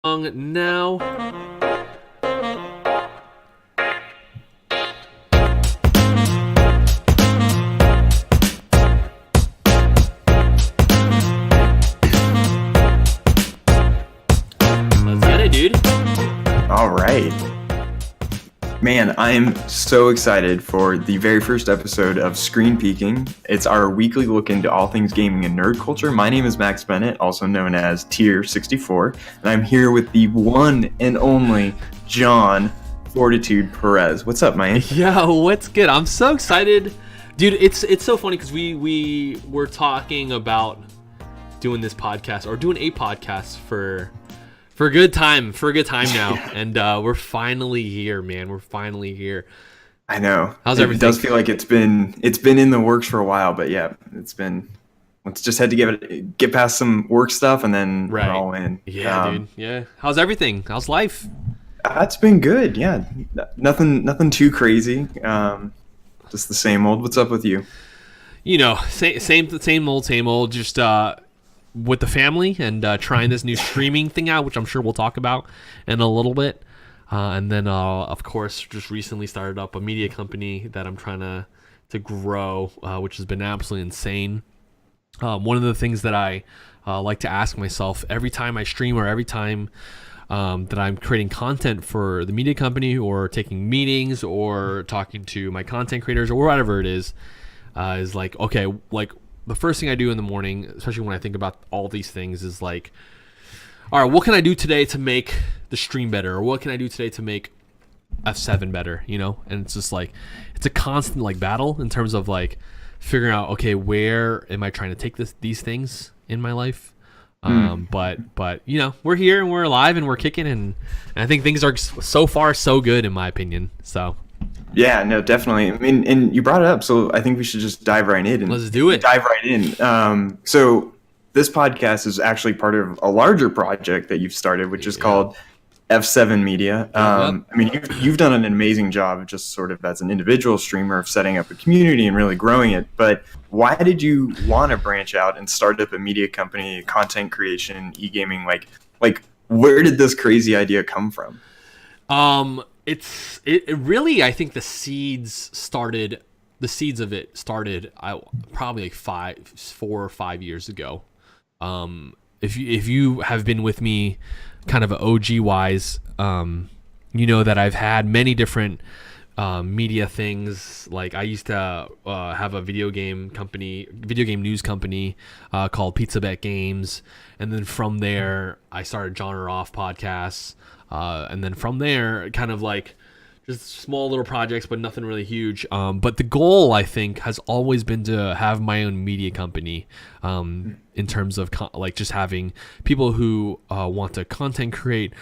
Now. Let's get it, dude. All right. Man, I am so excited for the very first episode of Screen Peeking. It's our weekly look into all things gaming and nerd culture. My name is Max Bennett, also known as Tier 64, and I'm here with the one and only John Fortitude Perez. What's up, man? Yo, what's good? I'm so excited. Dude, it's so funny because we were talking about doing this podcast or doing a podcast for a good time now. And we're finally here, man. We're finally here. I know. How's everything? It does feel like it's been in the works for a while, but yeah, let's just had to get past some work stuff and then we're all in. Yeah, dude. Yeah. How's everything? How's life? It's been good. Yeah. Nothing too crazy. Just the same old. What's up with you? You know, same old. Just with the family and trying this new streaming thing out, which I'm sure we'll talk about in a little bit. And then, of course, just recently started up a media company that I'm trying to grow, which has been absolutely insane. One of the things that I like to ask myself every time I stream or every time that I'm creating content for the media company or taking meetings or talking to my content creators or whatever it is like, okay, like the first thing I do in the morning, especially when I think about all these things, is like, all right, what can I do today to make the stream better? Or what can I do today to make F7 better, you know? And it's just like, it's a constant like battle in terms of like figuring out, okay, where am I trying to take these things in my life? But you know, we're here and we're alive and we're kicking and I think things are so far so good in my opinion. So yeah, no, definitely. I mean, and you brought it up, so I think we should just dive right in. Let's do it. Dive right in. So this podcast is actually part of a larger project that you've started, which is called F7 Media. I mean, you've done an amazing job just sort of as an individual streamer of setting up a community and really growing it. But why did you want to branch out and start up a media company, content creation, e-gaming? Like where did this crazy idea come from? It really, I think the seeds of it started probably like 4 or 5 years ago. If you have been with me kind of OG wise, you know that I've had many different media things. Like I used to have a video game news company called Pizza Bet Games, and then from there I started Genre Off podcasts, and then from there kind of like just small little projects, but nothing really huge. But the goal, I think, has always been to have my own media company, in terms of like just having people who want to content create,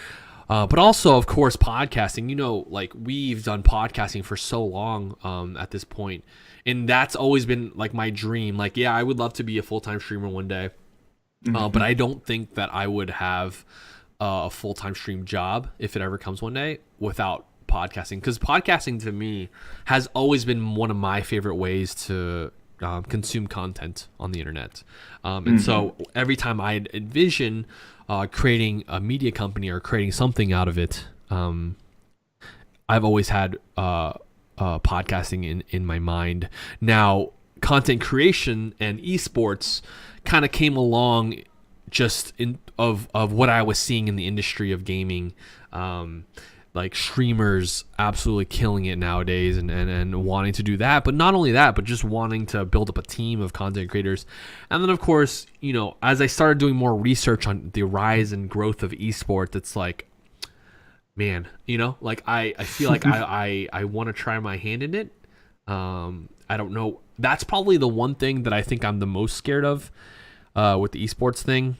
but also, of course, podcasting. You know, like we've done podcasting for so long at this point, and that's always been like my dream. Like, yeah, I would love to be a full-time streamer one day, but I don't think that I would have a full-time stream job if it ever comes one day without podcasting, because podcasting to me has always been one of my favorite ways to consume content on the internet, and so every time I envision creating a media company or creating something out of it, I've always had podcasting in my mind. Now, content creation and esports kind of came along just of what I was seeing in the industry of gaming. Like streamers absolutely killing it nowadays and wanting to do that. But not only that, but just wanting to build up a team of content creators. And then, of course, you know, as I started doing more research on the rise and growth of esports, it's like, man, you know, like I feel like I want to try my hand in it. I don't know. That's probably the one thing that I think I'm the most scared of with the esports thing,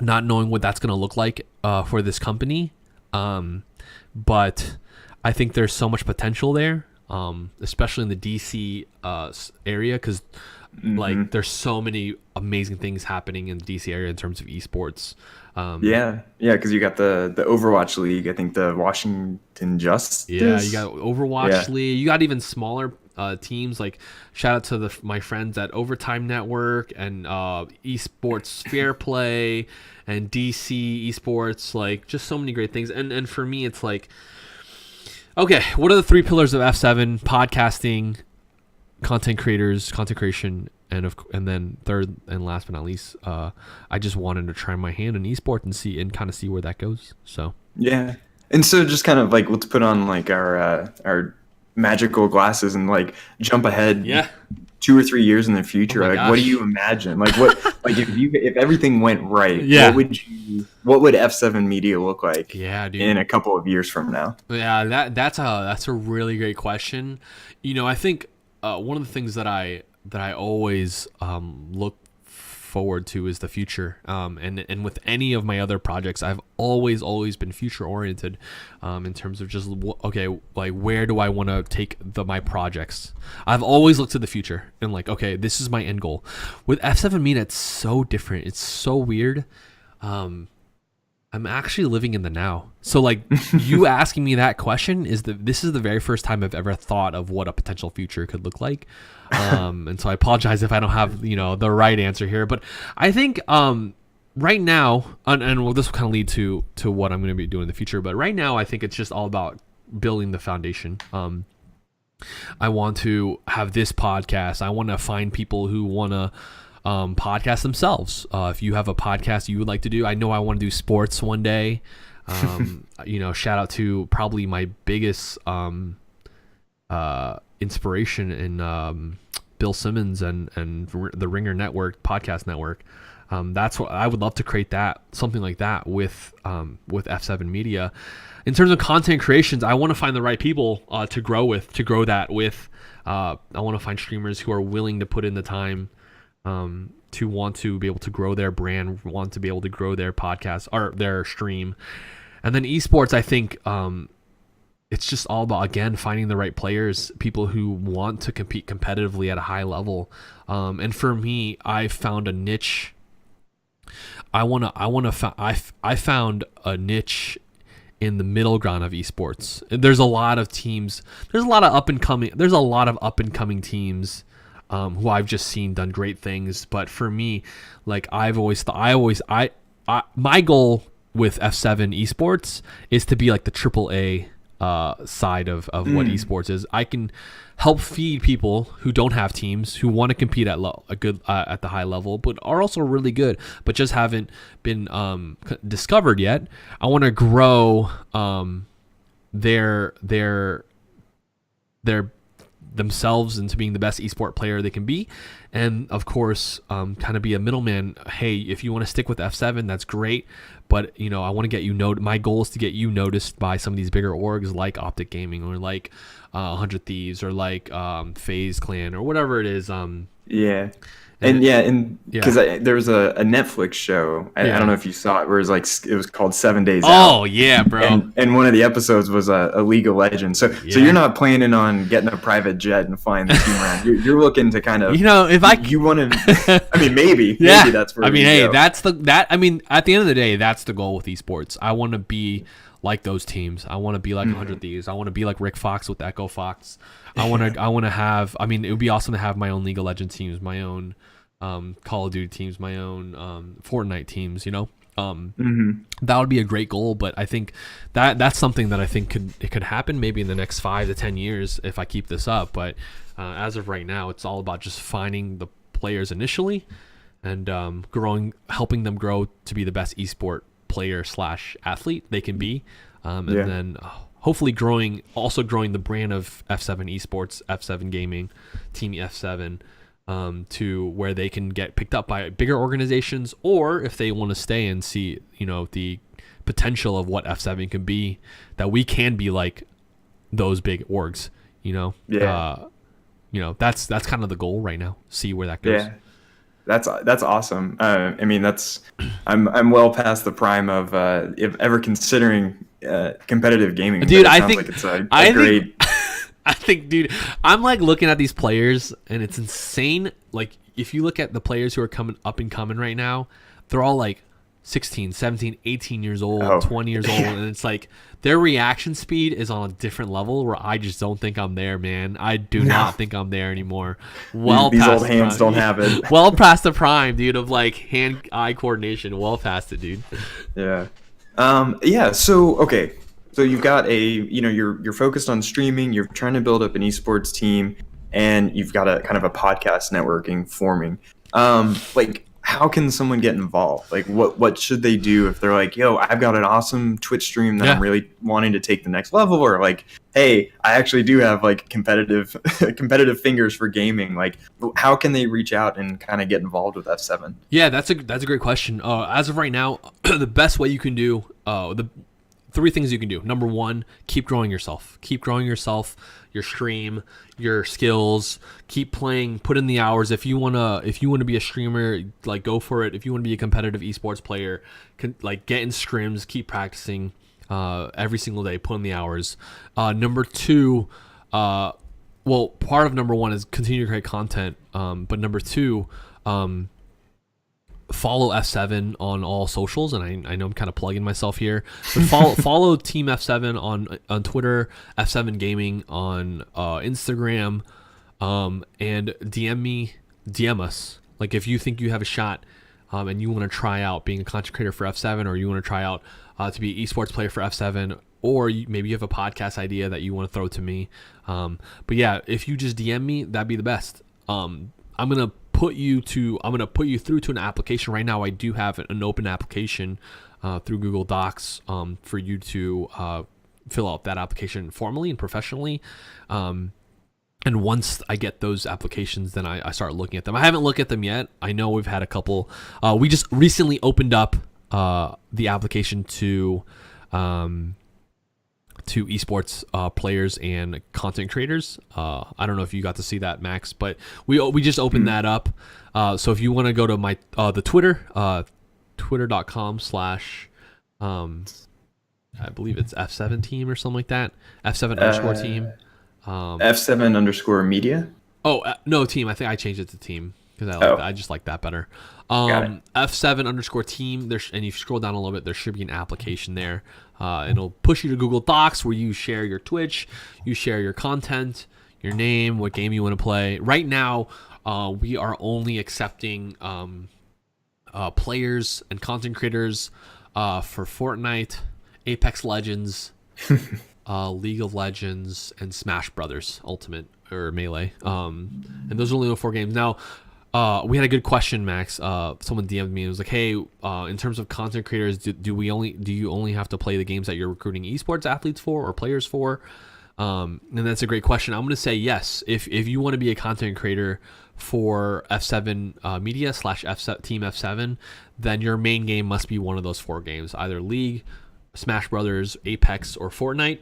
not knowing what that's going to look like for this company. But I think there's so much potential there, especially in the DC area, because like there's so many amazing things happening in the DC area in terms of esports. Because you got the Overwatch League. I think the Washington Justice. Yeah, you got Overwatch League. You got even smaller teams. Like shout out to my friends at Overtime Network and Esports Fair Play and DC esports, like just so many great things. And for me, it's like, okay, what are the three pillars of F7? Podcasting, content creators, content creation, and then third and last but not least, I just wanted to try my hand in esports and kind of see where that goes. So yeah. And so just kind of like let's put on like our magical glasses and like jump ahead 2 or 3 years in the future. Like what do you imagine? Like what like if everything went right, what would F7 Media look like dude, in a couple of years from now? Yeah, that's a really great question. I think one of the things that I always look forward to is the future, and with any of my other projects, I've always been future oriented, in terms of just like where do I want to take my projects. I've always looked to the future and like, okay, this is my end goal. With F7 Media, it's so different, it's so weird. I'm actually living in the now. So like you asking me that question this is the very first time I've ever thought of what a potential future could look like. And so I apologize if I don't have, the right answer here, but I think, right now, and this will kind of lead to what I'm going to be doing in the future, but right now I think it's just all about building the foundation. I want to have this podcast. I want to find people who want to, podcast themselves. If you have a podcast you would like to do, I know I want to do sports one day. Shout out to probably my biggest inspiration in Bill Simmons and the Ringer Network podcast network. That's what I would love to create, something like that with F7 Media. In terms of content creations, I want to find the right people to grow that with. I want to find streamers who are willing to put in the time, to want to be able to grow their brand, want to be able to grow their podcast or their stream. And then esports, I think it's just all about, again, finding the right players, people who want to compete competitively at a high level. And for me, I found a niche. I found a niche in the middle ground of esports. There's a lot of teams. There's a lot of up and coming teams who I've just seen done great things. But for me, like I've always thought, my goal with F7 esports is to be like the AAA side of what esports is. I can help feed people who don't have teams, who want to compete at at the high level, but are also really good, but just haven't been discovered yet. I want to grow their themselves into being the best esport player they can be, and of course kind of be a middleman. Hey, if you want to stick with F7, that's great, but I want to get you my goal is to get you noticed by some of these bigger orgs like Optic Gaming or like 100 Thieves or like FaZe Clan or whatever it is. Because there was a Netflix show. I don't know if you saw it, where it was called 7 Days Out. Oh yeah, bro! And one of the episodes was a League of Legends. So you're not planning on getting a private jet and flying the team around. You're looking to kind of you want to. I mean, maybe that's where. I mean, go. At the end of the day, that's the goal with esports. I want to be like those teams. I want to be like 100 Thieves. I want to be like Rick Fox with Echo Fox. I want to have. I mean, it would be awesome to have my own League of Legends teams, my own Call of Duty teams, my own Fortnite teams. That would be a great goal. But I think that's something that I think could happen maybe in the next 5 to 10 years if I keep this up. But as of right now, it's all about just finding the players initially and helping them grow to be the best esport player / athlete they can be, and then hopefully growing the brand of F7 esports, F7 gaming, Team F7, to where they can get picked up by bigger organizations, or if they want to stay and see the potential of what F7 can be, that we can be like those big orgs. That's kind of the goal right now. See where that goes. That's awesome. I mean, I'm well past the prime of if ever considering competitive gaming. Dude, I think it's a great. I think, dude, I'm like looking at these players and it's insane. Like if you look at the players who are coming up and coming right now, they're all like 16, 17, 18 years old, Oh. 20 years old, and it's like their reaction speed is on a different level where I just don't think I'm there, man. I do not think I'm there anymore. Well, These past old hands the prime. don't have it. Well past the prime, dude, of like hand-eye coordination. Well past it, dude. Yeah. Yeah. So okay. So you've got you're focused on streaming. You're trying to build up an esports team, and you've got a kind of a podcast networking forming. Like, how can someone get involved? Like, what should they do if they're like, yo, I've got an awesome Twitch stream that I'm really wanting to take the next level, or like, hey, I actually do have like competitive fingers for gaming. Like, how can they reach out and kind of get involved with F7? Yeah, that's a great question. As of right now, the best way you can do the 3 things you can do. Number 1, keep growing yourself. Keep growing yourself, your stream, your skills. Keep playing. Put in the hours. If you wanna be a streamer, like, go for it. If you want to be a competitive esports player, like, get in scrims. Keep practicing every single day. Put in the hours. Number 2, part of number 1 is continue to create content. But number 2, follow F7 on all socials, and I know I'm kind of plugging myself here, but follow Team F7 on Twitter, F7 Gaming on Instagram, and DM us. Like, if you think you have a shot, and you want to try out being a content creator for F7, or you want to try out to be an esports player for F7, or maybe you have a podcast idea that you want to throw to me. But yeah, if you just DM me, that'd be the best. I'm gonna put you through to an application. Right now I do have an open application through Google Docs for you to fill out that application formally and professionally. And once I get those applications, then I start looking at them. I haven't looked at them yet. I know we've had a couple. We just recently opened up the application to esports players and content creators. I don't know if you got to see that, Max, but we just opened that up. So if you want to go to my the Twitter, twitter.com/ I believe it's F7 team or something like that. F7 underscore team. F7 underscore media. No, team. I think I changed it to team because I just like that better. F7 underscore team. And you scroll down a little bit, there should be an application there. And it'll push you to Google Docs where you share your Twitch, you share your content, your name, what game you want to play. Right now, we are only accepting players and content creators for Fortnite, Apex Legends, League of Legends, and Smash Brothers Ultimate or Melee. And those are only the 4 games. Now, we had a good question, Max. Someone DM'd me and was like, "Hey, in terms of content creators, do you only have to play the games that you're recruiting esports athletes for or players for?" And that's a great question. I'm going to say yes. If you want to be a content creator for F7 Media / Team F7, then your main game must be one of those 4 games, either League, Smash Brothers, Apex, or Fortnite.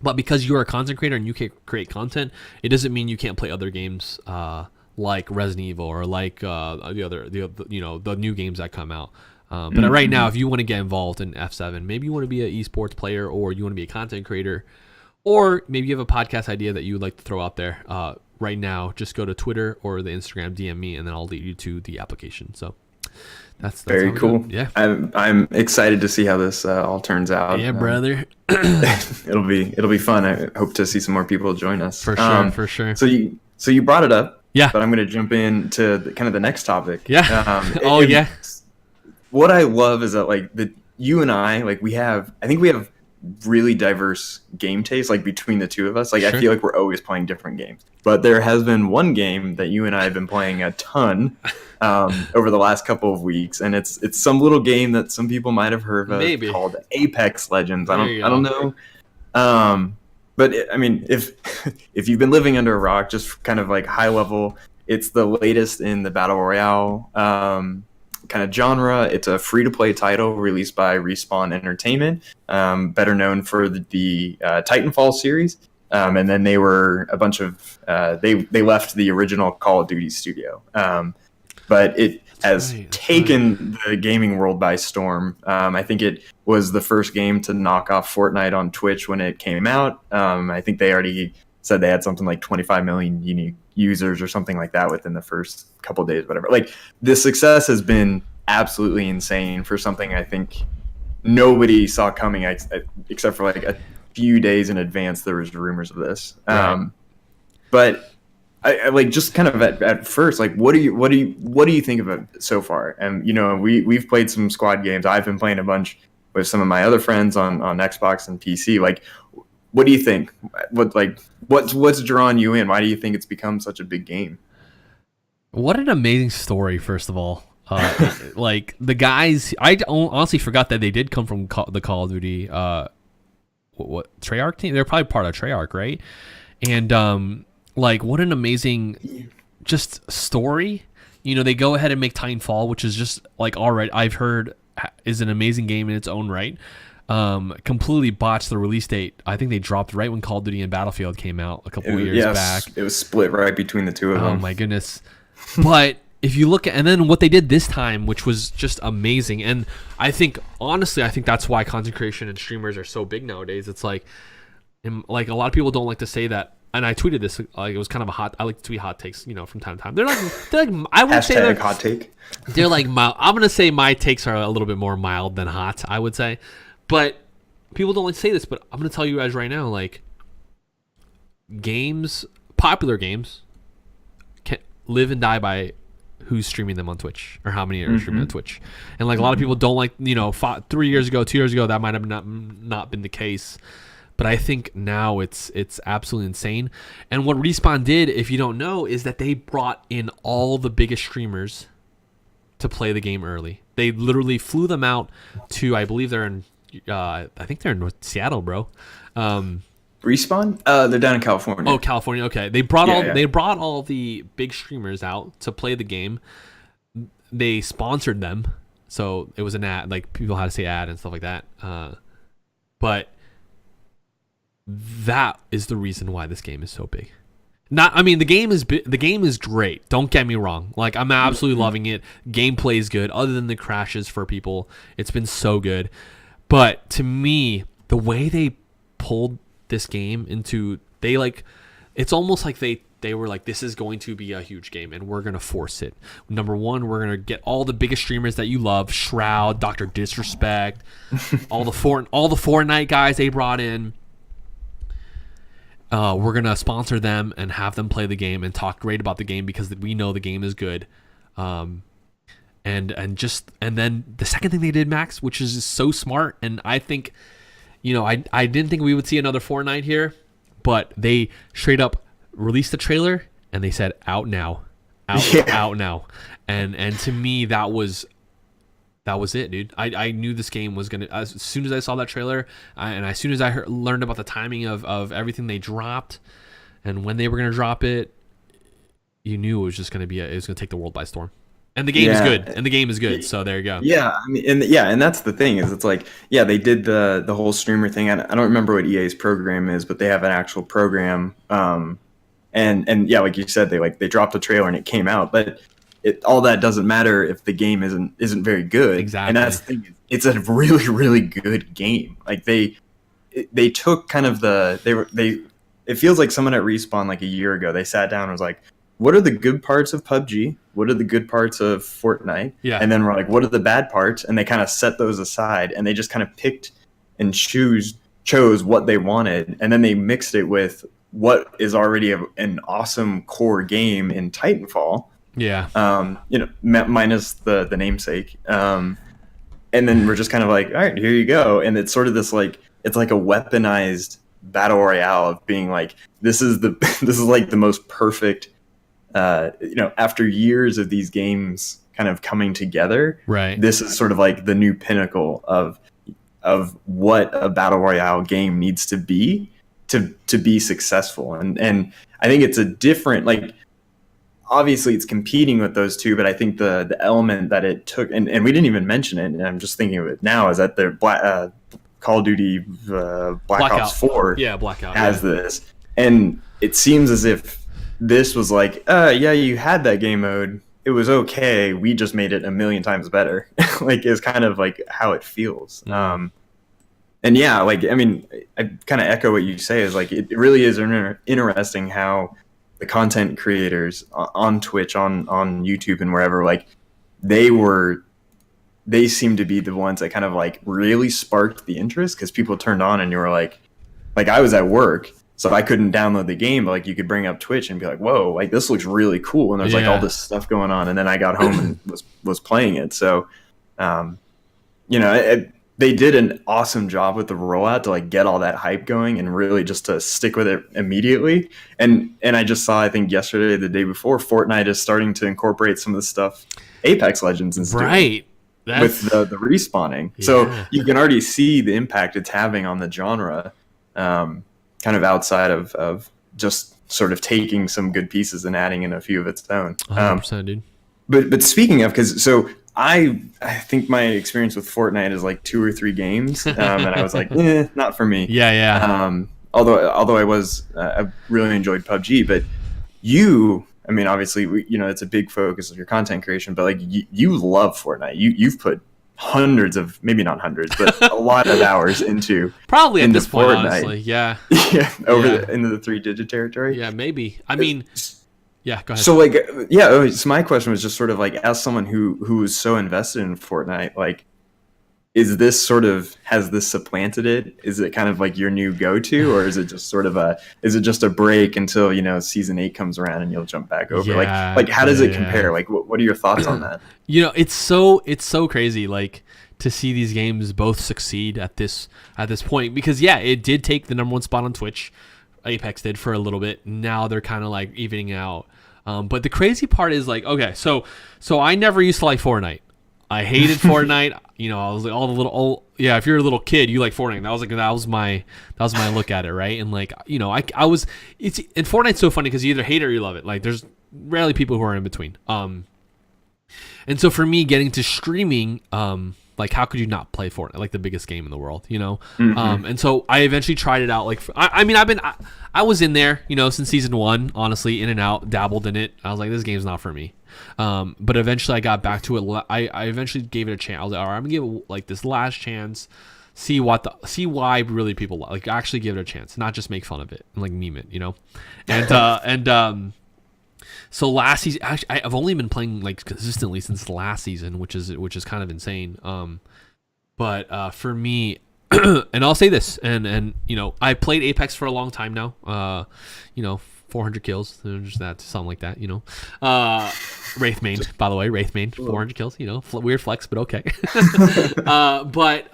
But because you're a content creator and you can create content, it doesn't mean you can't play other games like Resident Evil or like the new games that come out. But right now, if you want to get involved in F7, maybe you want to be an esports player, or you want to be a content creator, or maybe you have a podcast idea that you would like to throw out there. Right now, just go to Twitter or the Instagram, DM me, and then I'll lead you to the application. So that's very cool. Yeah, I'm excited to see how this all turns out. Yeah, brother. It'll be fun. I hope to see some more people join us. For sure. So you brought it up. Yeah. But I'm going to jump into kind of the next topic. Yeah. Yeah. What I love is that you and I think we have really diverse game tastes, like between the two of us. Like, sure. I feel like we're always playing different games. But there has been one game that you and I have been playing a ton over the last couple of weeks, and it's some little game that some people might have heard of. Maybe. Called Apex Legends. I don't know. But if you've been living under a rock, just kind of like high level, it's the latest in the battle royale kind of genre. It's a free-to-play title released by Respawn Entertainment, better known for the Titanfall series. And then they were a bunch of they left the original Call of Duty studio. But it has taken the gaming world by storm. I think it was the first game to knock off Fortnite on Twitch when it came out. I think they already said they had something like 25 million unique users or something like that within the first couple of days, whatever. Like, the success has been absolutely insane for something I think nobody saw coming, except for like a few days in advance. There was rumors of this, Right. but I like just kind of at first, like, what do you think of it so far? And we've played some squad games. I've been playing a bunch with some of my other friends on Xbox and PC. Like, what do you think? What's drawn you in? Why do you think it's become such a big game? What an amazing story, first of all. Like the guys, I honestly forgot that they did come from the Call of Duty what Treyarch team. They're probably part of Treyarch, right? And like what an amazing just story. They go ahead and make Titanfall, which is just like already I've heard is an amazing game in its own right. Completely botched the release date. I think they dropped right when Call of Duty and Battlefield came out a couple of years back. It was split right between the two of them. Oh my goodness. But if you look at, and then what they did this time, which was just amazing, and I think honestly, I think that's why content creation and streamers are so big nowadays. It's like a lot of people don't like to say that, and I tweeted this. Like it was kind of I like to tweet hot takes, from time to time. They're like I would say they're hot take. They're like mild. I'm gonna say my takes are a little bit more mild than hot, I would say, but people don't like to say this. But I'm gonna tell you guys right now, like popular games, can live and die by who's streaming them on Twitch or how many are streaming on Twitch. And like a lot of people don't like, 3 years ago, 2 years ago, that might have not been the case. But I think now it's absolutely insane. And what Respawn did, if you don't know, is that they brought in all the biggest streamers to play the game early. They literally flew them out to, I believe they're in, I think they're in North Seattle, bro. Respawn? They're down in California. Oh, California. Okay, they brought all the big streamers out to play the game. They sponsored them, so it was an ad. Like people had to say ad and stuff like that. But that is the reason why this game is so big. The game is great. Don't get me wrong. Like I'm absolutely loving it. Gameplay is good. Other than the crashes for people, it's been so good. But to me, the way they pulled this game into it's almost like they were like, this is going to be a huge game and we're gonna force it. Number one, we're gonna get all the biggest streamers that you love, Shroud, Dr. Disrespect, all the Fortnite guys they brought in. We're gonna sponsor them and have them play the game and talk great about the game because we know the game is good. And then the second thing they did, Max, which is just so smart, and I think I didn't think we would see another Fortnite here, but they straight up released the trailer and they said out now, out now, and to me that was it, dude. I knew this game was gonna, as soon as I saw that trailer, and as soon as I learned about the timing of everything they dropped and when they were gonna drop it, you knew it was just gonna it was gonna take the world by storm. And the game is good. And the game is good. So there you go. Yeah, and that's the thing is, it's like, they did the whole streamer thing. I don't remember what EA's program is, but they have an actual program. And like you said, they dropped a trailer and it came out, but all that doesn't matter if the game isn't very good. Exactly. And that's the thing. It's a really, really good game. Like they took kind of it feels like someone at Respawn like a year ago, they sat down and was like, what are the good parts of PUBG? What are the good parts of Fortnite? Yeah. And then we're like, what are the bad parts? And they kind of set those aside and they just kind of picked and chose what they wanted. And then they mixed it with what is already an awesome core game in Titanfall. Yeah. Minus the namesake. And then we're just kind of like, all right, here you go. And it's sort of this it's like a weaponized battle royale of being like, this is like the most perfect, after years of these games kind of coming together, right? This is sort of like the new pinnacle of what a battle royale game needs to be to be successful. And I think it's a different, obviously it's competing with those two, but I think the element that it took, and we didn't even mention it, and I'm just thinking of it now, is that the Call of Duty Black Ops 4 Blackout has this, and it seems as if this was like, you had that game mode, it was okay, we just made it a million times better. Is kind of like how it feels. And I kind of echo what you say, is like, it really is interesting how the content creators on Twitch, on YouTube and wherever, they were they seem to be the ones that kind of like really sparked the interest, because people turned on and you were like I was at work, so I couldn't download the game, but like you could bring up Twitch and be like, whoa, like this looks really cool, and there's like all this stuff going on, and then I got home and was playing it. So they did an awesome job with the rollout to like get all that hype going and really just to stick with it immediately. And I just saw, I think yesterday, the day before, Fortnite is starting to incorporate some of the stuff Apex Legends is doing with the respawning. Yeah. So you can already see the impact it's having on the genre, kind of outside of just sort of taking some good pieces and adding in a few of its own. 100%, dude. But speaking of, I think my experience with Fortnite is like 2 or 3 games, and I was like, not for me. Yeah. Although I really enjoyed PUBG, but I mean, obviously, it's a big focus of your content creation, but like you love Fortnite. You've put hundreds of, maybe not hundreds, but a lot of hours into probably at this point, Fortnite. Honestly, yeah, into the 3-digit territory. Yeah, maybe. I mean. Yeah, go ahead. So so my question was just sort of like, as someone who is so invested in Fortnite, like, has this supplanted it? Is it kind of like your new go-to, or is it just sort of a break until, season 8 comes around and you'll jump back over? Like how does it compare? Like, what are your thoughts on that? It's so crazy, like, to see these games both succeed at this point, because it did take the number 1 spot on Twitch. Apex did for a little bit. Now they're kind of like evening out. But the crazy part is, like, okay, so I never used to like Fortnite. I hated Fortnite. I was like if you're a little kid, you like Fortnite. That was my look at it, right? And like, I was, and Fortnite's so funny because you either hate it or you love it. Like, there's rarely people who are in between. And so for me, getting to streaming, like, how could you not play Fortnite, like the biggest game in the world, Mm-hmm. And so I eventually tried it out. Like, I was in there, since season 1, honestly, in and out, dabbled in it. I was like, this game's not for me. But eventually I got back to it. I eventually gave it a chance. I was like, all right, I'm gonna give it like this last chance, see why really people like, actually give it a chance, not just make fun of it and like meme it, So last season, actually, I've only been playing like consistently since the last season, which is kind of insane. But for me, and I'll say this, and I played Apex for a long time now. 400 kills, just that to sound like that. Wraith main, by the way, Wraith main, 400 kills. Weird flex, but okay. But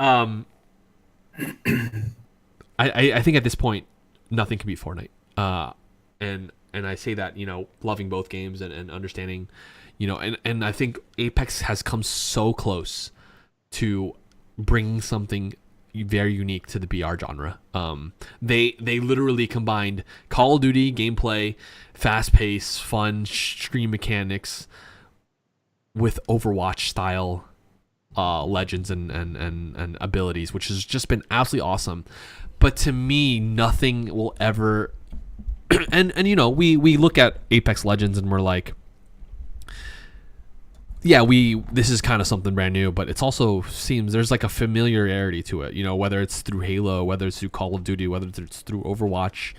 I think at this point, nothing can beat Fortnite. And I say that, loving both games and understanding, and I think Apex has come so close to bringing something very unique to the BR genre. They literally combined Call of Duty gameplay, fast pace, fun stream mechanics with Overwatch style legends and abilities, which has just been absolutely awesome. But to me, nothing will ever. And we look at Apex Legends and we're like, this is kind of something brand new, but it's also seems there's like a familiarity to it, whether it's through Halo, whether it's through Call of Duty, whether it's through Overwatch.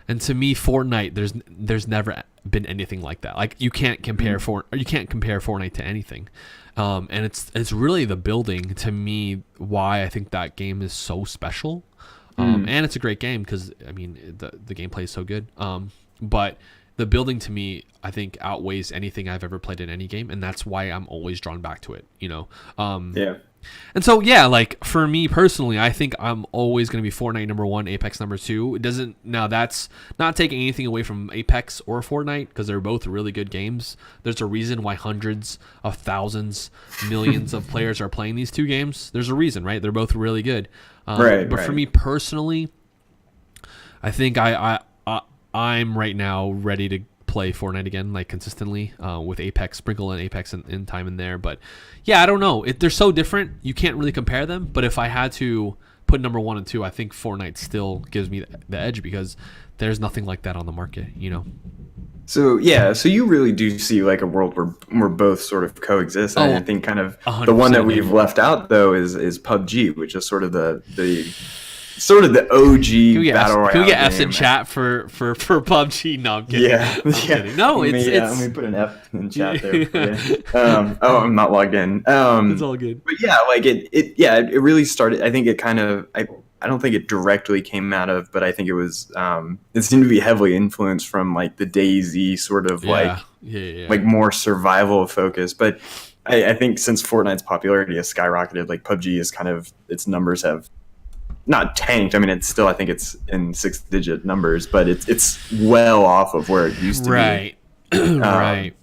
And to me, Fortnite, there's never been anything like that. Like, you can't compare Fortnite to anything. And it's really the building, to me, why I think that game is so special. And it's a great game because, I mean, the gameplay is so good. But the building, to me, I think outweighs anything I've ever played in any game, and that's why I'm always drawn back to it. And so, like, for me personally, I think I'm always going to be Fortnite number 1, Apex number 2. That's not taking anything away from Apex or Fortnite, because they're both really good games. There's a reason why hundreds of thousands, millions of players are playing these two games. There's a reason, right? They're both really good. But for me personally, I think I'm right now ready to play Fortnite again, like, consistently, with Apex, sprinkle in Apex in time in there. But I don't know, they're so different, you can't really compare them. But if I had to put number 1 and 2, I think Fortnite still gives me the edge, because there's nothing like that on the market. So you really do see like a world where both sort of coexist. I think kind of the one that we've left out though is PUBG, which is sort of the sort of the OG battle royale. Can we get F's game. in chat for PUBG? No, I'm kidding. Yeah, I'm kidding. No, let me put an F in chat there for you. I'm not logged in. It's all good. But yeah, like it really started. I think it kind of I don't think it directly came out of, but I think it was it seemed to be heavily influenced from like the DayZ sort of like more survival focus. But I think since Fortnite's popularity has skyrocketed, like PUBG is kind of, its numbers have not tanked. I mean, it's still, I think it's in 6-digit numbers, but it's well off of where it used to be. Right.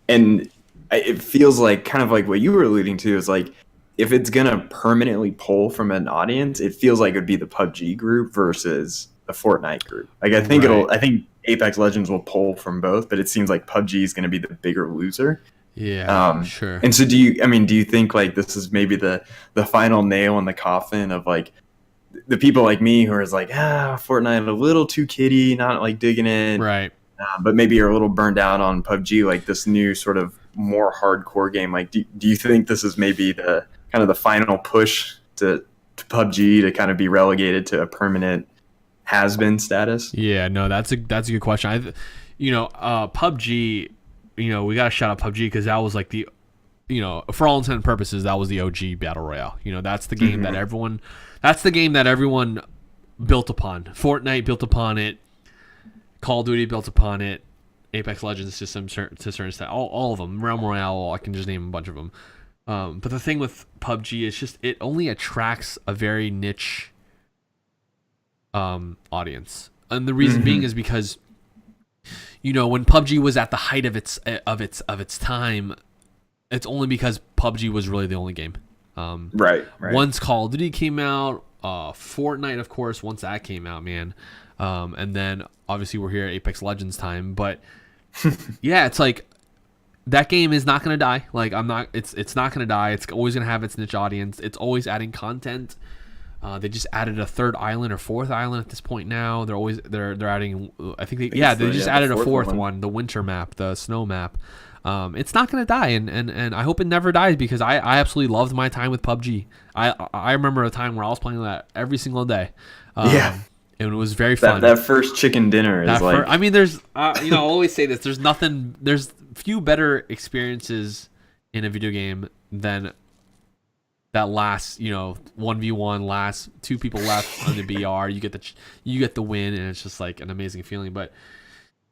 And it feels like kind of like what you were alluding to is like, if it's going to permanently pull from an audience, it feels like it would be the PUBG group versus the Fortnite group. Like I think I think Apex Legends will pull from both, but it seems like PUBG is going to be the bigger loser. Yeah, sure. And so do you think like this is maybe the final nail in the coffin of like the people like me who are like, Fortnite a little too kiddie, not like digging it. Right. But maybe you're a little burned out on PUBG, like this new sort of more hardcore game. Like, do you think this is maybe the kind of the final push to PUBG to kind of be relegated to a permanent has-been status? Yeah, no, that's a good question. PUBG, we got to shout out PUBG because that was like the, for all intents and purposes, that was the OG Battle Royale. That's the game that everyone built upon. Fortnite built upon it. Call of Duty built upon it. Apex Legends to some certain extent. All of them. Realm Royale, I can just name a bunch of them. But the thing with PUBG is just it only attracts a very niche audience. And the reason being is because when PUBG was at the height of its time, it's only because PUBG was really the only game. Right. Once Call of Duty came out, Fortnite, of course, once that came out, man. And then obviously we're here at Apex Legends time, but yeah, it's like that game is not going to die. Like it's not going to die. It's always going to have its niche audience. It's always adding content. They just added a third island or fourth island at this point now. They're adding. I think they just added a fourth one, the winter map, the snow map. It's not going to die, and I hope it never dies because I absolutely loved my time with PUBG. I remember a time where I was playing that every single day. And it was very fun. That first chicken dinner is there's I always say this. There's few better experiences in a video game than that last 1v1 last 2 people left on the BR. You get the win, and it's just like an amazing feeling. But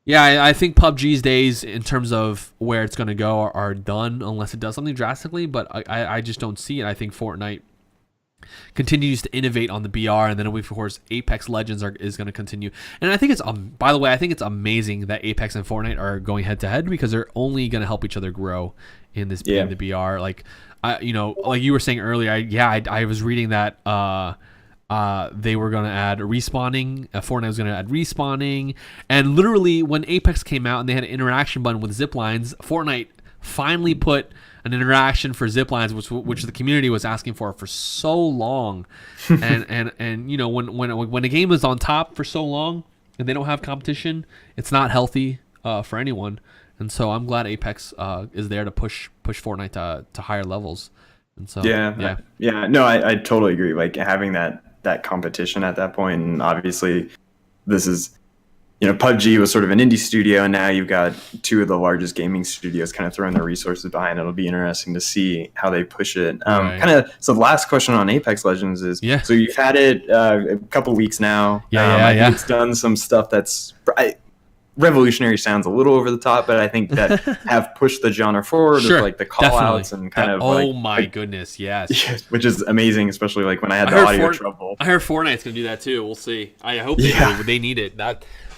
yeah, I think PUBG's days in terms of where it's going to go are done unless it does something drastically. But I just don't see it. I think Fortnite continues to innovate on the BR, and then of course Apex Legends is going to continue. And I think it's by the way, I think it's amazing that Apex and Fortnite are going head to head because they're only going to help each other grow in this in the BR. Like like you were saying earlier, I was reading that they were going to add respawning. Fortnite was going to add respawning, and literally when Apex came out and they had an interaction button with zip lines, Fortnite finally put an interaction for zip lines, which the community was asking for so long. and when a game is on top for so long and they don't have competition, it's not healthy for anyone. And so I'm glad Apex is there to push Fortnite to higher levels. And so no, I totally agree. Like having that competition at that point, and obviously this is PUBG was sort of an indie studio, and now you've got 2 of the largest gaming studios kind of throwing their resources behind it. It'll be interesting to see how they push it. So the last question on Apex Legends is, so you've had it a couple weeks now. I think it's done some stuff that's revolutionary, sounds a little over the top, but I think that have pushed the genre forward with like the call outs and kind of goodness, yes. Which is amazing, especially like when I had the audio trouble. I heard Fortnite's gonna do that too. We'll see. I hope they do. They need it.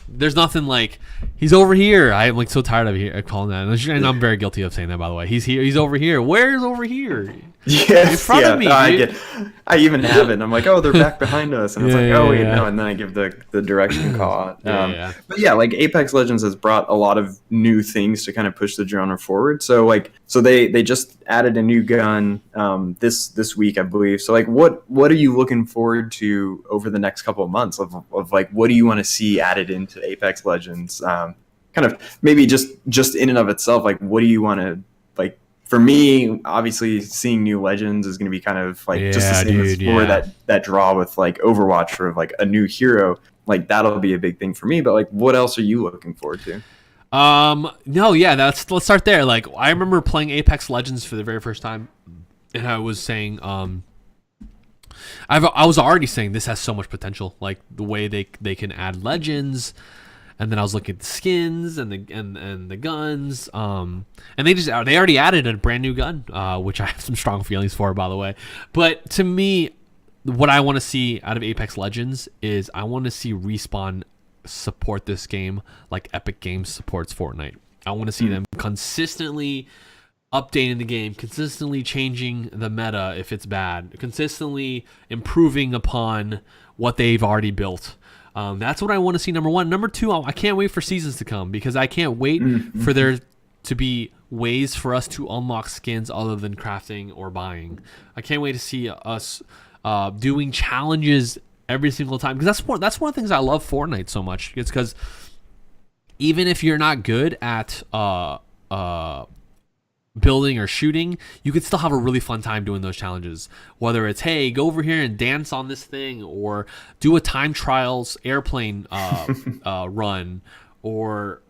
There's nothing like he's over here. I'm like so tired of calling that, and I'm very guilty of saying that, by the way. He's here. He's over here. Where's over here? Yes, in front of me. I even have it. And I'm like, they're back behind us, and it's no, and then I give the direction call. But yeah, like Apex Legends has brought a lot of new things to kind of push the genre forward. So they just added a new gun this week, I believe. So like, what are you looking forward to over the next couple of months of like, what do you want to see added into Apex Legends? Kind of maybe just in and of itself, like what do you want to like for me, obviously, seeing new legends is going to be kind of like just the same as for that draw with like Overwatch for like a new hero. Like that'll be a big thing for me. But like, what else are you looking forward to? No, yeah, let's start there. Like, I remember playing Apex Legends for the very first time, and I was saying, I was already saying this has so much potential. Like the way they can add legends. And then I was looking at the skins and the guns, and they already added a brand new gun, which I have some strong feelings for, by the way. But to me, what I want to see out of Apex Legends is I want to see Respawn support this game like Epic Games supports Fortnite. I want to see them consistently updating the game, consistently changing the meta if it's bad, consistently improving upon what they've already built. That's what I want to see, number one. Number two, I can't wait for seasons to come because I can't wait for there to be ways for us to unlock skins other than crafting or buying. I can't wait to see us doing challenges every single time because that's one of the things I love Fortnite so much. It's because even if you're not good at building or shooting, you could still have a really fun time doing those challenges. Whether it's, hey, go over here and dance on this thing, or do a time trials airplane run, or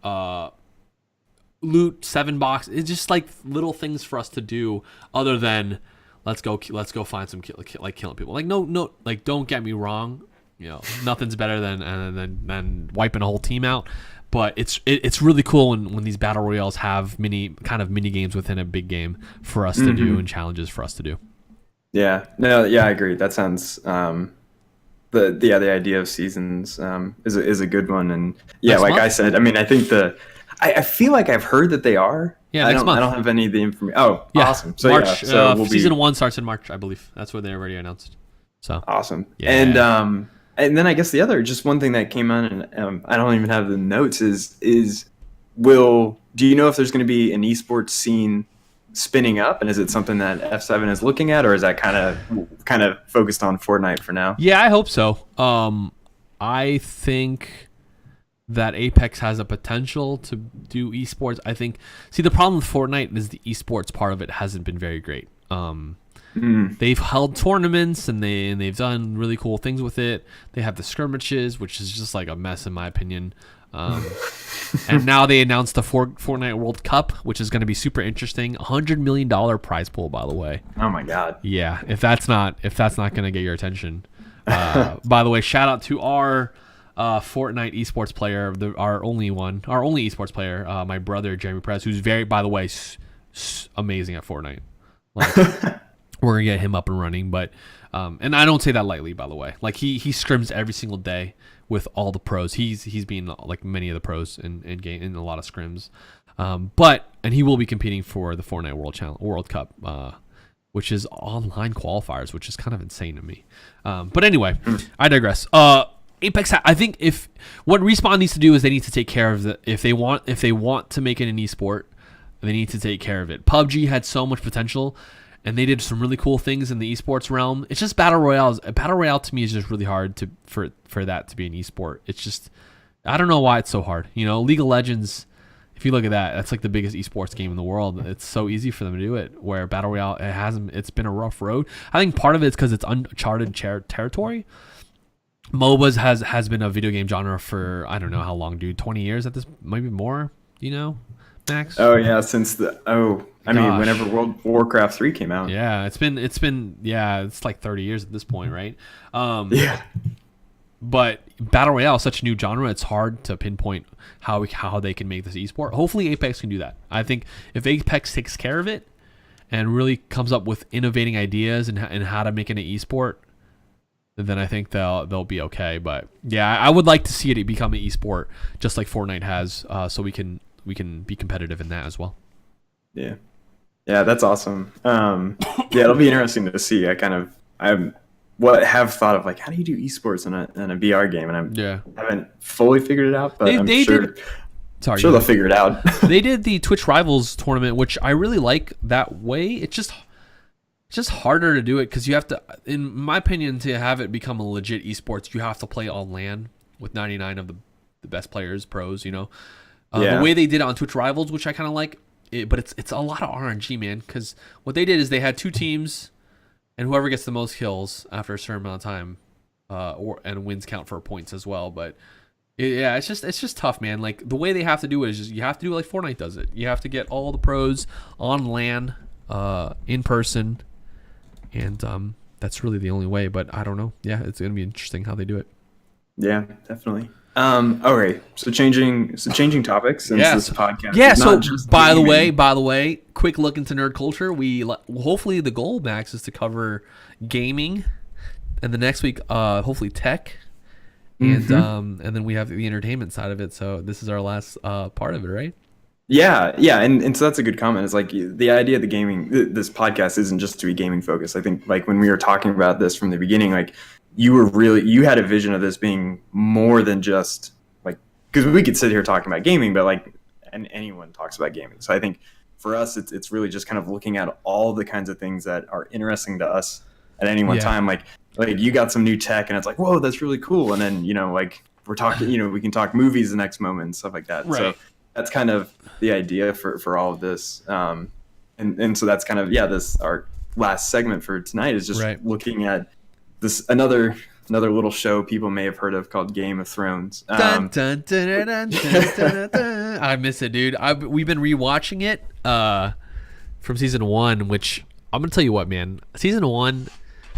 loot 7 boxes. It's just like little things for us to do other than let's go find some like killing people. Like no, like don't get me wrong, you know, nothing's better than wiping a whole team out. But it's really cool when these battle royales have mini games within a big game for us to do and challenges for us to do. Yeah, no, yeah, I agree. That sounds the idea of seasons is a good one, and yeah, next like month? I said, I mean, I think I feel like I've heard that they are. Yeah, I next month. I don't have any of the information. Oh, yeah. Awesome! So March, yeah, so season 1 starts in March, I believe. That's what they already announced. So awesome, yeah. And then I guess the other, just one thing that came on, and I don't even have the notes, is do you know if there's going to be an esports scene spinning up, and is it something that F7 is looking at, or is that kind of focused on Fortnite for now? Yeah, I hope so. I think that Apex has a potential to do esports. I think, the problem with Fortnite is the esports part of it hasn't been very great. They've held tournaments and they've done really cool things with it. They have the skirmishes, which is just like a mess in my opinion. And now they announced the Fortnite World Cup, which is going to be super interesting. $100 million prize pool, by the way. Oh my god! Yeah, if that's not going to get your attention. By the way, shout out to our Fortnite esports player, our only esports player, my brother Jeremy Perez, who's by the way, amazing at Fortnite. Like, we're gonna get him up and running, but and I don't say that lightly, by the way. Like he scrims every single day with all the pros. He's been like many of the pros in a lot of scrims, and he will be competing for the Fortnite World Cup, which is online qualifiers, which is kind of insane to me. But anyway, I digress. Apex, I think if what Respawn needs to do is they need to take care of if they want to make it an esport, they need to take care of it. PUBG had so much potential, and they did some really cool things in the esports realm. It's just battle royales. A battle royale to me is just really hard for that to be an esport. It's just, I don't know why it's so hard. You know, League of Legends, if you look at that, that's like the biggest esports game in the world. It's so easy for them to do it. Where battle royale, it's been a rough road. I think part of it is because it's uncharted territory. MOBAs has been a video game genre for I don't know how long, dude. 20 years at this, maybe more. You know, Max. Oh yeah, since I mean, whenever World of Warcraft 3 came out. Yeah, it's like 30 years at this point, right? Yeah. But battle royale is such a new genre; it's hard to pinpoint how they can make this esport. Hopefully, Apex can do that. I think if Apex takes care of it and really comes up with innovating ideas and how to make it an esport, then I think they'll be okay. But yeah, I would like to see it become an esport, just like Fortnite has, so we can be competitive in that as well. Yeah, that's awesome. Yeah, it'll be interesting to see. I have thought of like, how do you do esports in a VR game, and I haven't fully figured it out, but I'm sure they'll figure it out. They did the Twitch Rivals tournament, which I really like that way. It's just harder to do it because you have to, in my opinion, to have it become a legit esports, you have to play on LAN with 99 of the best players, pros, you know. The way they did it on Twitch Rivals, which I kind of like, but it's a lot of RNG, man. Because what they did is they had 2 teams, and whoever gets the most kills after a certain amount of time, and wins count for points as well. But yeah, it's just tough, man. Like the way they have to do it is just you have to do it like Fortnite does it. You have to get all the pros on LAN, in person, and that's really the only way. But I don't know. Yeah, it's gonna be interesting how they do it. Yeah, definitely. Okay, so changing topics since this podcast. Yeah. Is So not just by the gaming. way, quick look into nerd culture. Hopefully the goal, Max, is to cover gaming, and the next week, hopefully tech, and then we have the entertainment side of it. So this is our last part of it, right? Yeah, and so that's a good comment. It's like the idea of the gaming, this podcast isn't just to be gaming focused. I think like when we were talking about this from the beginning, like you had a vision of this being more than just like, because we could sit here talking about gaming, but like, and anyone talks about gaming. So I think for us, it's really just kind of looking at all the kinds of things that are interesting to us at any one time. Like you got some new tech and it's like, whoa, that's really cool. And then, like we're talking, we can talk movies the next moment and stuff like that. Right. So that's kind of the idea for all of this. And so that's kind of, this, our last segment for tonight is just looking at this, another little show people may have heard of called Game of Thrones. Dun, dun, dun, dun, dun, dun, dun, dun. I miss it, dude. We've been rewatching it from season 1, which I'm gonna tell you what, man. Season 1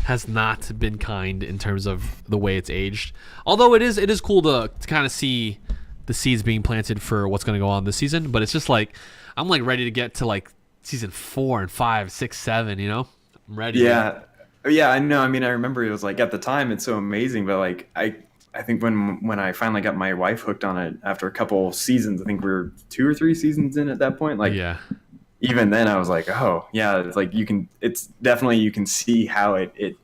has not been kind in terms of the way it's aged. Although it is cool to kind of see the seeds being planted for what's gonna go on this season. But it's just like I'm like ready to get to like season 4 and 5, 6, 7. I'm ready. Yeah, I know. I mean, I remember it was like at the time it's so amazing, but like I think when I finally got my wife hooked on it after a couple seasons, I think we were 2 or 3 seasons in at that point. Like, even then I was like, oh yeah, it's like you can see how it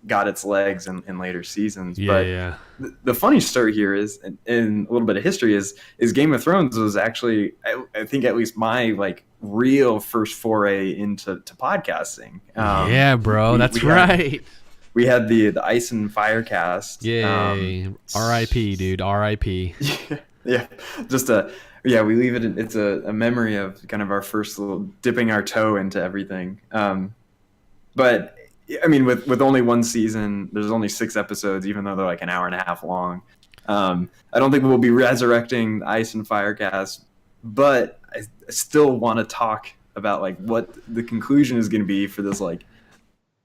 got its legs in later seasons. The funny story here is, in a little bit of history, is Game of Thrones was actually, I think at least my like real first foray into podcasting. Bro, that's right. We had the Ice and Fire cast. Yay. R.I.P. dude. R.I.P. Yeah. We leave it. It's a memory of kind of our first little dipping our toe into everything. But I mean, with only one season, there's only 6 episodes, even though they're like an hour and a half long. I don't think we'll be resurrecting the Ice and Fire cast, but I still want to talk about like what the conclusion is going to be for this. Like,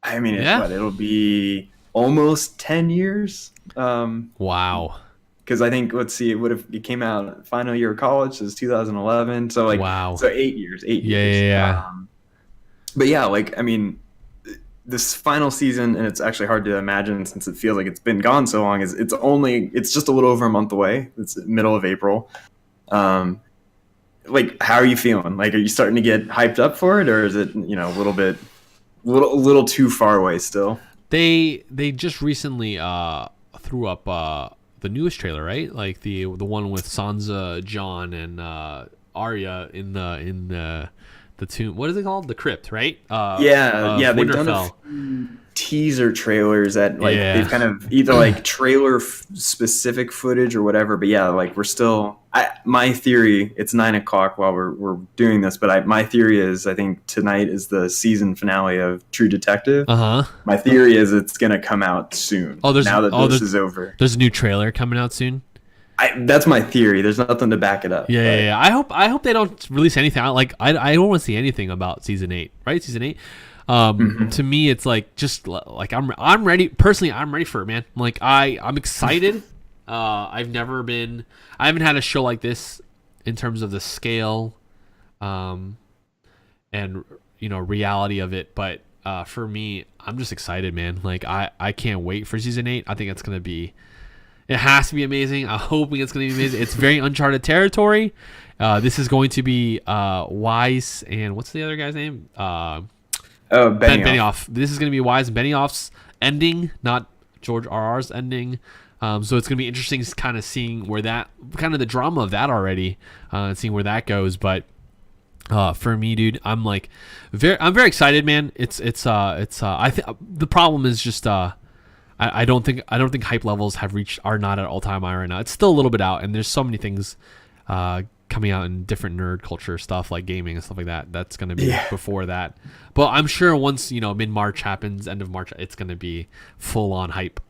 I mean, it'll be almost 10 years. Wow. Because I think, let's see, it came out final year of college, so it's 2011. So like, wow. So 8 years. 8 years. Yeah. But yeah, like, I mean, this final season, and it's actually hard to imagine since it feels like it's been gone so long, it's just a little over a month away. It's middle of April. Like, how are you feeling? Like, are you starting to get hyped up for it, or is it, a little too far away still? They just recently threw up the newest trailer, right? Like the one with Sansa, Jon, and Arya in the tomb. What is it called? The crypt, right? They've done a few teaser trailers that like they've kind of either like trailer specific footage or whatever. But yeah, like we're still. My theory. It's 9:00 while we're doing this, but my theory is I think tonight is the season finale of True Detective. My theory is it's gonna come out soon. Now that this is over. There's a new trailer coming out soon. That's my theory. There's nothing to back it up. Yeah. I hope they don't release anything. I don't want to see anything about season 8. Right, season 8. To me, it's like just like I'm ready. Personally, I'm ready for it, man. Like I'm excited. I haven't had a show like this in terms of the scale, and reality of it. But for me, I'm just excited, man. Like I can't wait for season 8. I think it's gonna be. It has to be amazing. I'm hoping it's going to be amazing. It's very uncharted territory. This is going to be Weiss and what's the other guy's name? Benioff. This is going to be Weiss and Benioff's ending, not George R.R.'s ending. So it's going to be interesting kind of seeing where that, kind of the drama of that already, and seeing where that goes. But for me, dude, I'm very excited, man. I think the problem is just, I don't think hype levels are not at all time high right now. It's still a little bit out, and there's so many things coming out in different nerd culture stuff like gaming and stuff like that. That's going to be before that. But I'm sure once, mid-March happens, end of March, it's going to be full on hype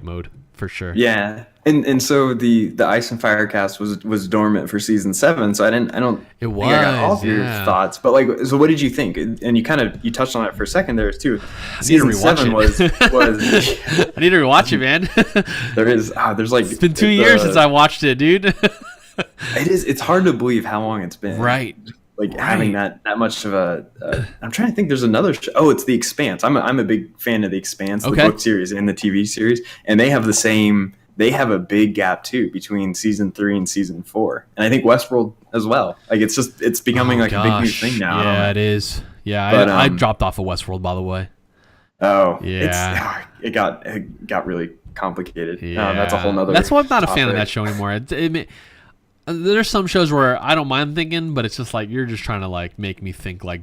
mode for sure. Yeah. And so the Ice and Fire cast was dormant for season 7, so I don't It think I got all of your yeah. thoughts. But like, so what did you think? And you touched on it for a second there too. I need to Season 7 rewatch it. was I need to rewatch it, man. there's like, It's been 2 years since I watched it, dude. It's hard to believe how long it's been. Right. Like having that much of a I'm trying to think, there's another show. Oh, it's The Expanse. I'm a big fan of The Expanse, the book series and the TV series, and they have a big gap too between season 3 and season 4, and I think Westworld as well. Like it's becoming a big new thing now. Yeah, it is. Yeah, but, I dropped off of Westworld, by the way. Oh yeah, it got really complicated. Yeah, that's a whole nother. That's why I'm not a topic. fan of that show anymore. There's some shows where I don't mind thinking, but it's just like you're just trying to like make me think like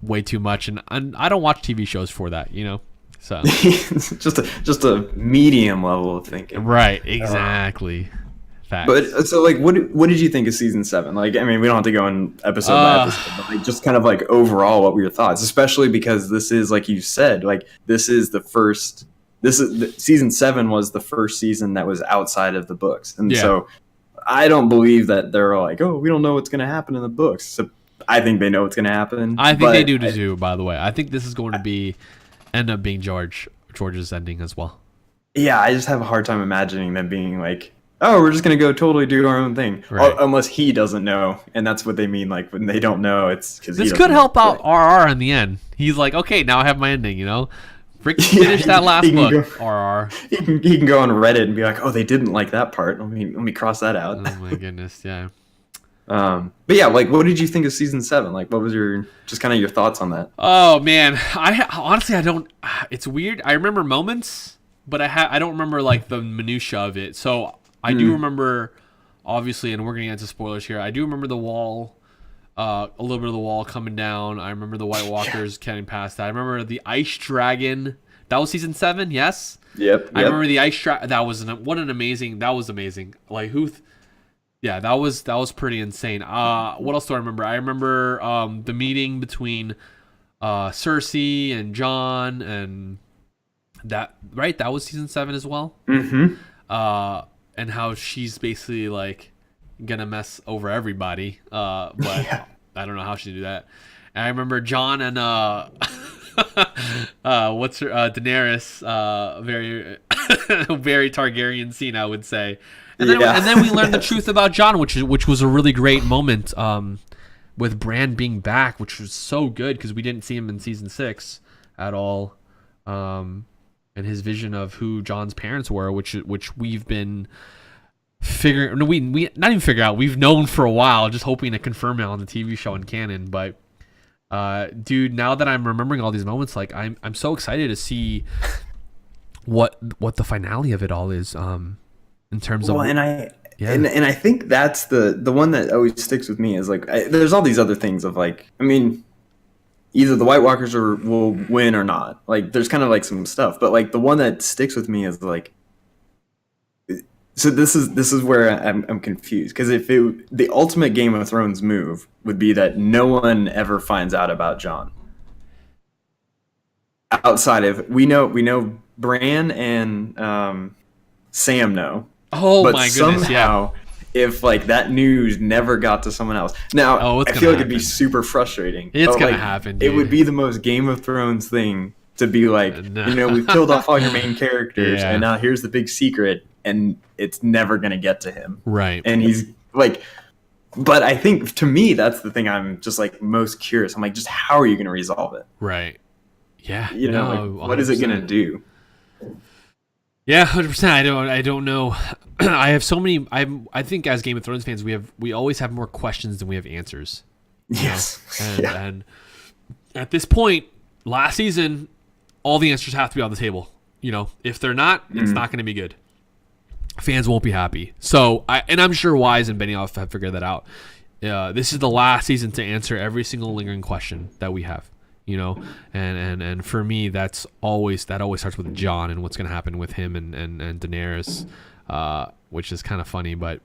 way too much, and I don't watch TV shows for that, So just a medium level of thinking. Right, exactly. Facts. But so like, what did you think of season 7? Like, I mean, we don't have to go in episode by episode, but like just kind of like overall, what were your thoughts? Especially because this is, like you said, like season 7 was the first season that was outside of the books, and so I don't believe that they're like, oh, we don't know what's going to happen in the books. So I think they know what's going to happen. I think they do too. By the way, I think this is going to end up being George's ending as well. Yeah, I just have a hard time imagining them being like, oh, we're just going to go totally do our own thing. Right. Unless he doesn't know. And that's what they mean. Like when they don't know, it's because this could help out RR in the end. He's like, okay, now I have my ending, Rick finished that last book. RR. He can go on Reddit and be like, oh, they didn't like that part. Let me cross that out. Oh my goodness, yeah. But yeah, like, what did you think of season 7? Like, what was your thoughts on that? Oh man, I don't. It's weird. I remember moments, but I don't remember like the minutia of it. So I do remember, obviously, and we're gonna get into spoilers here. I do remember the wall. A little bit of the wall coming down. I remember the White Walkers getting past that. I remember the Ice Dragon. That was season 7, yes? Yep. I remember the Ice Dragon. That was amazing. Like that was pretty insane. What else do I remember? I remember the meeting between Cersei and Jon, and that was season 7 as well. Mm-hmm. And how she's basically like gonna mess over everybody, but I don't know how she do that. And I remember Jon and what's her Daenerys, very very Targaryen scene, I would say. And then we learned the truth about Jon, which was a really great moment, with Bran being back, which was so good because we didn't see him in season 6 at all, and his vision of who Jon's parents were, which we've been we've known for a while, just hoping to confirm it on the TV show and canon. But dude, now that I'm remembering all these moments, like I'm so excited to see what the finale of it all is, in terms of. And I think that's the one that always sticks with me is like, there's all these other things of like, I mean, either the White Walkers will win or not. Like there's kind of like some stuff, but like the one that sticks with me is like. So this is where I'm confused, because the ultimate Game of Thrones move would be that no one ever finds out about Jon. Outside of we know Bran and Sam know. Oh but my goodness! Somehow, if like that news never got to someone else, now I feel like it'd be super frustrating. It's gonna happen. Dude. It would be the most Game of Thrones thing to be like, we've killed off all your main characters, and now here's the big secret. And it's never going to get to him. Right. And he's like, but I think to me, that's the thing I'm just like most curious. I'm like, just how are you going to resolve it? Right. Yeah. What is it going to do? Yeah, 100%. I don't know. I have so many. I think as Game of Thrones fans, we always have more questions than we have answers. Yes. And at this point, last season, all the answers have to be on the table. If they're not, it's not going to be good. Fans won't be happy. So, I'm sure Wise and Benioff have figured that out. This is the last season to answer every single lingering question that we have, and for me, that always starts with Jon and what's going to happen with him and Daenerys, which is kind of funny, but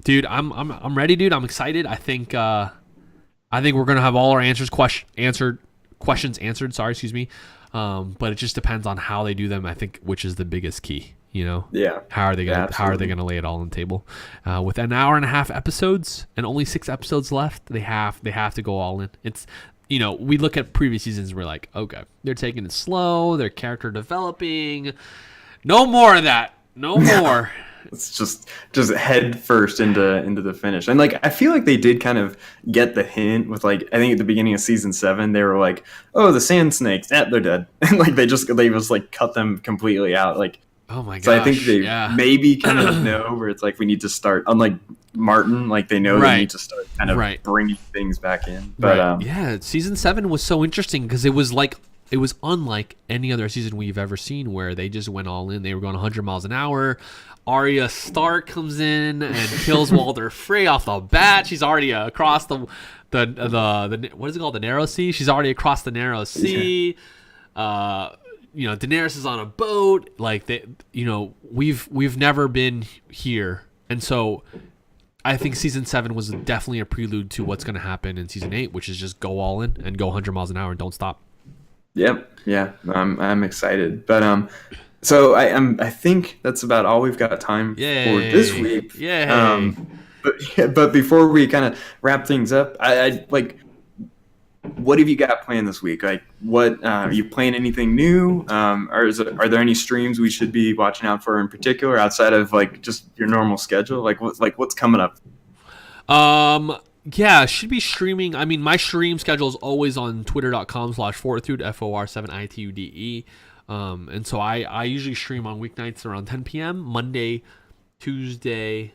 Dude, I'm ready, dude. I'm excited. I think we're gonna have all our questions answered. Sorry, excuse me. But it just depends on how they do them. I think, which is the biggest key. Yeah. How are they gonna lay it all on the table? With an hour and a half episodes and only 6 episodes left, they have to go all in. It's we look at previous seasons and we're like, okay, they're taking it slow, they're character developing. No more of that. No more. It's just head first into the finish. And like, I feel like they did kind of get the hint with, like, I think at the beginning of season 7, they were like, oh, the sand snakes, they're dead. And like, they just like cut them completely out. Like, oh my gosh. So I think they maybe kind of know where it's like, we need to start, unlike Martin, like they know they need to start kind of bringing things back in. But season 7 was so interesting because it was unlike any other season we've ever seen, where they just went all in. They were going 100 miles an hour. Arya Stark comes in and kills Walder Frey off the bat. She's already across the what is it called, the Narrow Sea. She's already across the Narrow Sea. Daenerys is on a boat. Like we've never been here, and so I think season 7 was definitely a prelude to what's going to happen in season 8, which is just go all in and go 100 miles an hour and don't stop. Yep. Yeah. I'm excited, but so I think that's about all we've got time for this week. Yeah. But before we kind of wrap things up, I like, what have you got planned this week? Like, what are you playing anything new? Or are there any streams we should be watching out for in particular, outside of like just your normal schedule? Like what's coming up? Yeah, should be streaming. I mean, my stream schedule is always on twitter.com/fortitude, FOR7ITUDE. And so I usually stream on weeknights around 10 p.m. Monday, Tuesday,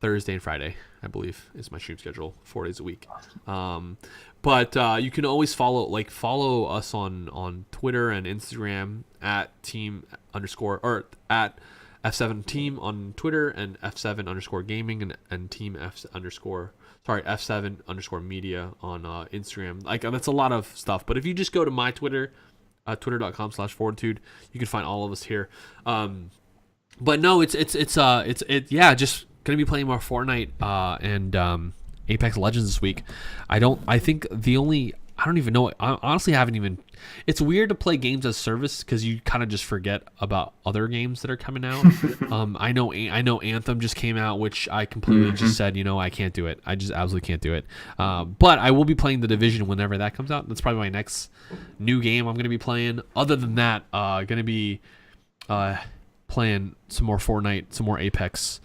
Thursday, and Friday, I believe, is my stream schedule, 4 days a week. But you can always follow us on Twitter and Instagram at F7team on Twitter, and F7_gaming and team F7_media on Instagram. Like, that's a lot of stuff. But if you just go to my Twitter, twitter.com/fortitude, you can find all of us here. But no, it's just gonna be playing more Fortnite and Apex Legends this week. I don't even know. I honestly haven't even. It's weird to play games as service because you kind of just forget about other games that are coming out. I know Anthem just came out, which I completely just said, I can't do it. I just absolutely can't do it. But I will be playing The Division whenever that comes out. That's probably my next new game I'm going to be playing. Other than that, going to be playing some more Fortnite, some more Apex,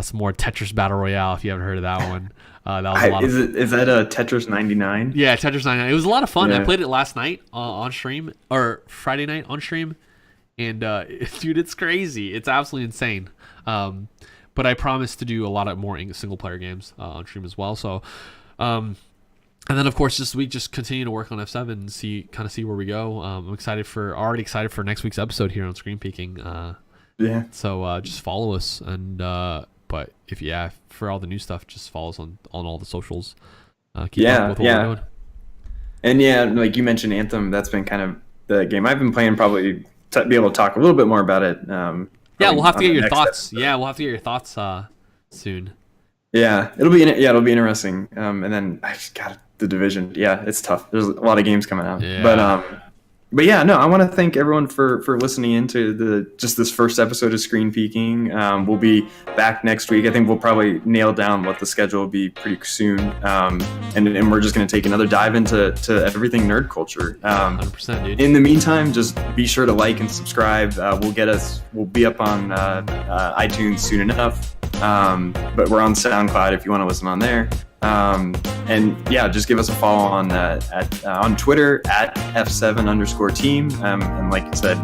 some more Tetris Battle Royale. If you haven't heard of that one. That was a lot is that a Tetris 99? Yeah, Tetris 99. It was a lot of fun. Yeah. I played it last night on stream, or Friday night on stream, and dude, it's crazy. It's absolutely insane. But I promise to do a lot of more single player games on stream as well. So, and then of course this week just continue to work on F7 and see where we go. I'm already excited for next week's episode here on Screen Peeking. Yeah. So just follow us and. But for all the new stuff, just follow us on all the socials. Keep up with what we're doing. And like you mentioned Anthem, that's been kind of the game I've been playing. Probably to be able to talk a little bit more about it. We'll have to get your thoughts. Episode. Yeah, we'll have to get your thoughts soon. Yeah, it'll be interesting. And then I just got The Division. Yeah, it's tough. There's a lot of games coming out. Yeah. But yeah, no, I want to thank everyone for listening into this first episode of Screen Peeking. We'll be back next week. I think we'll probably nail down what the schedule will be pretty soon. And we're just going to take another dive into everything nerd culture. 100%, dude. In the meantime, just be sure to like and subscribe. We'll be up on iTunes soon enough. But we're on SoundCloud if you want to listen on there. And yeah, just give us a follow on Twitter at F7_team. And like I said,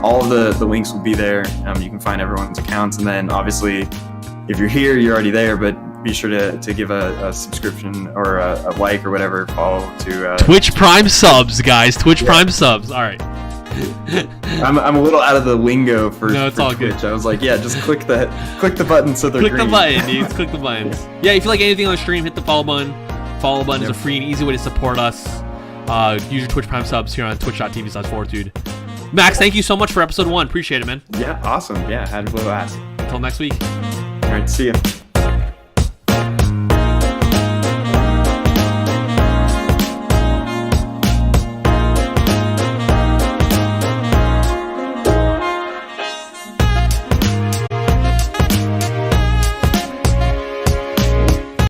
all of the links will be there. You can find everyone's accounts, and then obviously if you're here, you're already there, but be sure to give a subscription or a like or whatever, follow to Twitch Prime subs, guys. Prime subs. All right. I'm a little out of the lingo for it's all Twitch. good. I was like, yeah, just click the button so they're green. Click the button, dude. Click the buttons. Yeah, if you like anything on stream, hit the follow button. Follow button is a free and easy way to support us. Use your Twitch Prime subs here on twitch.tv/fortitude. Max, thank you so much for episode 1. Appreciate it, man. Yeah, awesome. Yeah, had a blast. Until next week. right, see ya.